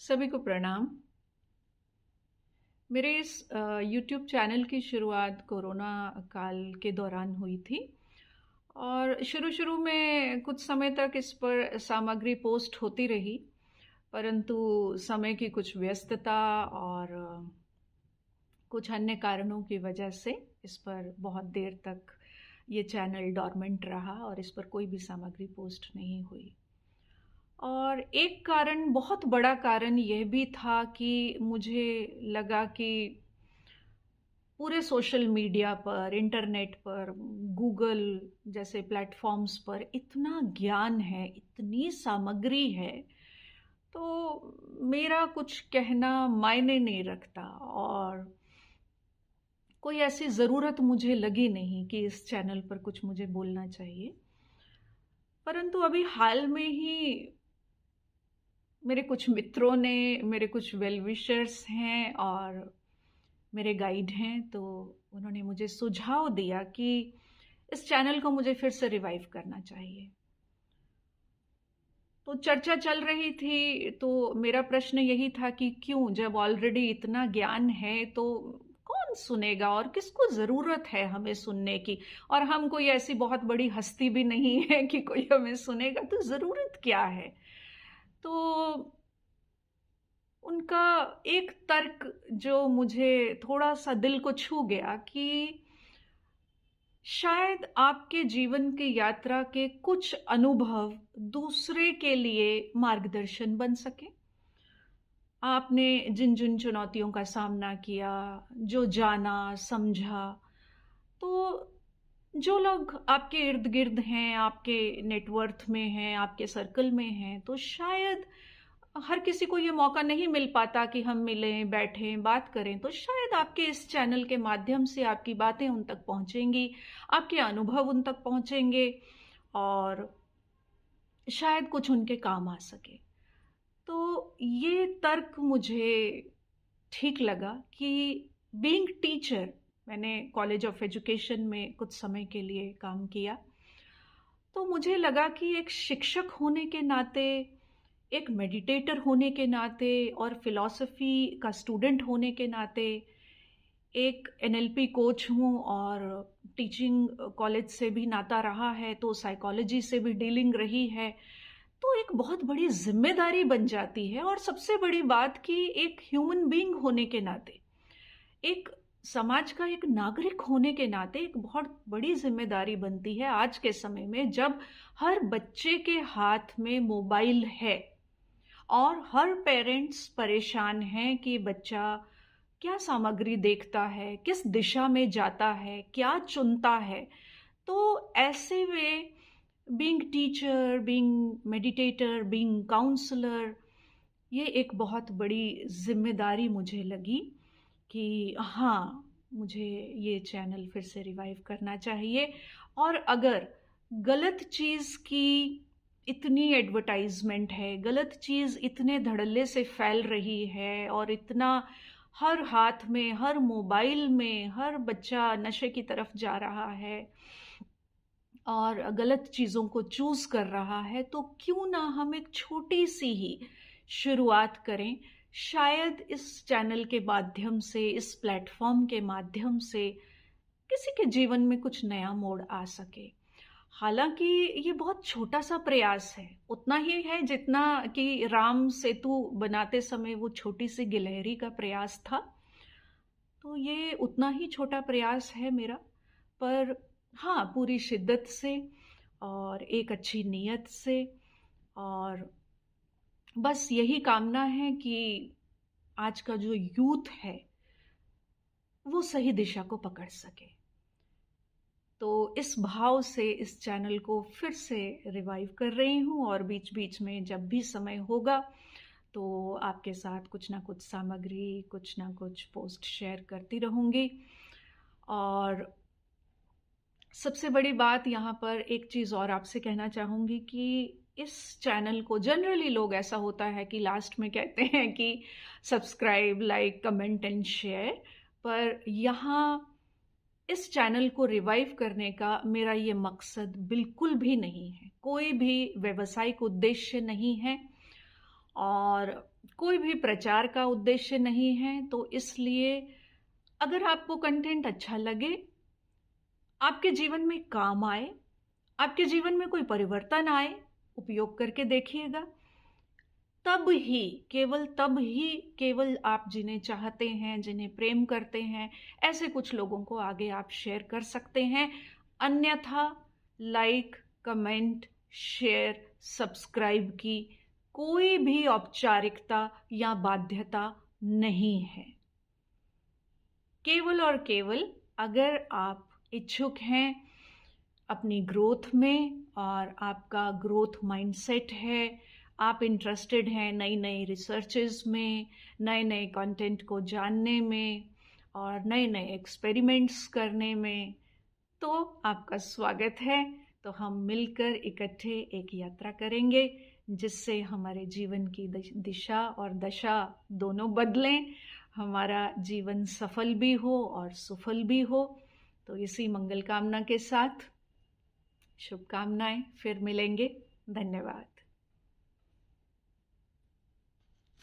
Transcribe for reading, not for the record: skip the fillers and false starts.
सभी को प्रणाम। मेरे इस यूट्यूब चैनल की शुरुआत कोरोना काल के दौरान हुई थी और शुरू-शुरू में कुछ समय तक इस पर सामग्री पोस्ट होती रही, परंतु समय की कुछ व्यस्तता और कुछ अन्य कारणों की वजह से इस पर बहुत देर तक ये चैनल डॉर्मेंट रहा और इस पर कोई भी सामग्री पोस्ट नहीं हुई। और एक कारण, बहुत बड़ा कारण यह भी था कि मुझे लगा कि पूरे सोशल मीडिया पर, इंटरनेट पर, गूगल जैसे प्लेटफ़ॉर्म्स पर इतना ज्ञान है, इतनी सामग्री है, तो मेरा कुछ कहना मायने नहीं रखता और कोई ऐसी ज़रूरत मुझे लगी नहीं कि इस चैनल पर कुछ मुझे बोलना चाहिए। परंतु अभी हाल में ही मेरे कुछ मित्रों ने, मेरे कुछ वेल विशर्स हैं और मेरे गाइड हैं, तो उन्होंने मुझे सुझाव दिया कि इस चैनल को मुझे फिर से रिवाइव करना चाहिए। तो चर्चा चल रही थी, तो मेरा प्रश्न यही था कि क्यों, जब ऑलरेडी इतना ज्ञान है तो कौन सुनेगा और किसको ज़रूरत है हमें सुनने की। और हम कोई ऐसी बहुत बड़ी हस्ती भी नहीं है कि कोई हमें सुनेगा, तो ज़रूरत क्या है। तो उनका एक तर्क जो मुझे थोड़ा-सा दिल को छू गया कि शायद आपके जीवन की यात्रा के कुछ अनुभव दूसरे के लिए मार्गदर्शन बन सकें। आपने जिन-जिन चुनौतियों का सामना किया, जो जाना, समझा, तो जो लोग आपके इर्द-गिर्द हैं, आपके नेटवर्थ में हैं, आपके सर्कल में हैं, तो शायद हर किसी को ये मौका नहीं मिल पाता कि हम मिलें, बैठें, बात करें। तो शायद आपके इस चैनल के माध्यम से आपकी बातें उन तक पहुँचेंगी, आपके अनुभव उन तक पहुँचेंगे और शायद कुछ उनके काम आ सके। तो ये तर्क मुझे ठीक लगा कि बीइंग टीचर, मैंने कॉलेज ऑफ एजुकेशन में कुछ समय के लिए काम किया। तो मुझे लगा कि एक शिक्षक होने के नाते, एक मेडिटेटर होने के नाते और फ़िलॉसफ़ी का स्टूडेंट होने के नाते, एक एनएलपी कोच हूँ और टीचिंग कॉलेज से भी नाता रहा है, तो साइकोलॉजी से भी डीलिंग रही है। तो एक बहुत बड़ी ज़िम्मेदारी बन जाती है और सबसे बड़ी बात कि एक ह्यूमन बीइंग होने के नाते, एक समाज का एक नागरिक होने के नाते एक बहुत बड़ी ज़िम्मेदारी बनती है आज के समय में, जब हर बच्चे के हाथ में मोबाइल है और हर पेरेंट्स परेशान हैं कि बच्चा क्या सामग्री देखता है, किस दिशा में जाता है, क्या चुनता है। तो ऐसे में being teacher, being meditator, being counsellor, ये एक बहुत बड़ी ज़िम्मेदारी मुझे लगी कि हाँ, मुझे ये चैनल फिर से रिवाइव करना चाहिए। और अगर गलत चीज़ की इतनी एडवर्टाइज़मेंट है, गलत चीज़ इतने धड़ल्ले से फैल रही है और इतना हर हाथ में, हर मोबाइल में, हर बच्चा नशे की तरफ जा रहा है और गलत चीज़ों को चूज़ कर रहा है, तो क्यों ना हम एक छोटी-सी ही शुरुआत करें। शायद इस चैनल के माध्यम से, इस प्लेटफ़ॉर्म के माध्यम से किसी के जीवन में कुछ नया मोड़ आ सके। हालाँकि ये बहुत छोटा-सा प्रयास है, उतना ही है जितना कि राम सेतु बनाते समय वो छोटी-सी गिलहरी का प्रयास था। तो ये उतना ही छोटा प्रयास है मेरा, पर हाँ, पूरी शिद्दत से और एक अच्छी नीयत से, और बस यही कामना है कि आज का जो यूथ है, वो सही दिशा को पकड़ सके। तो इस भाव से इस चैनल को फिर से रिवाइव कर रही हूँ और बीच-बीच में जब भी समय होगा, तो आपके साथ कुछ ना कुछ सामग्री, कुछ ना कुछ पोस्ट शेयर करती रहूँगी। और सबसे बड़ी बात यहाँ पर एक चीज़ और आपसे कहना चाहूँगी कि इस चैनल को जनरली लोग, ऐसा होता है कि लास्ट में कहते हैं कि subscribe, like, comment and share, पर यहाँ इस चैनल को रिवाइव करने का मेरा ये मकसद बिल्कुल भी नहीं है। कोई भी व्यावसायिक उद्देश्य नहीं है और कोई भी प्रचार का उद्देश्य नहीं है। तो इसलिए अगर आपको कंटेंट अच्छा लगे, आपके जीवन में काम आए, आपके जीवन में कोई परिवर्तन आए, उपयोग करके देखिएगा। तब ही, केवल तब ही, केवल आप जिन्हें चाहते हैं, जिन्हें प्रेम करते हैं, ऐसे कुछ लोगों को आगे आप शेयर कर सकते हैं। अन्यथा लाइक, कमेंट, शेयर, सब्सक्राइब की कोई भी औपचारिकता या बाध्यता नहीं है। केवल और केवल अगर आप इच्छुक हैं अपनी ग्रोथ में और आपका ग्रोथ माइंडसेट है, आप इंटरेस्टेड हैं नई नई रिसर्चेस में, नए नए कंटेंट को जानने में और नए नए एक्सपेरिमेंट्स करने में, तो आपका स्वागत है। तो हम मिलकर इकट्ठे एक यात्रा करेंगे जिससे हमारे जीवन की दिशा और दशा दोनों बदलें, हमारा जीवन सफल भी हो और सुफल भी हो। तो इसी मंगल कामना के साथ शुभकामनाएं, फिर मिलेंगे। धन्यवाद।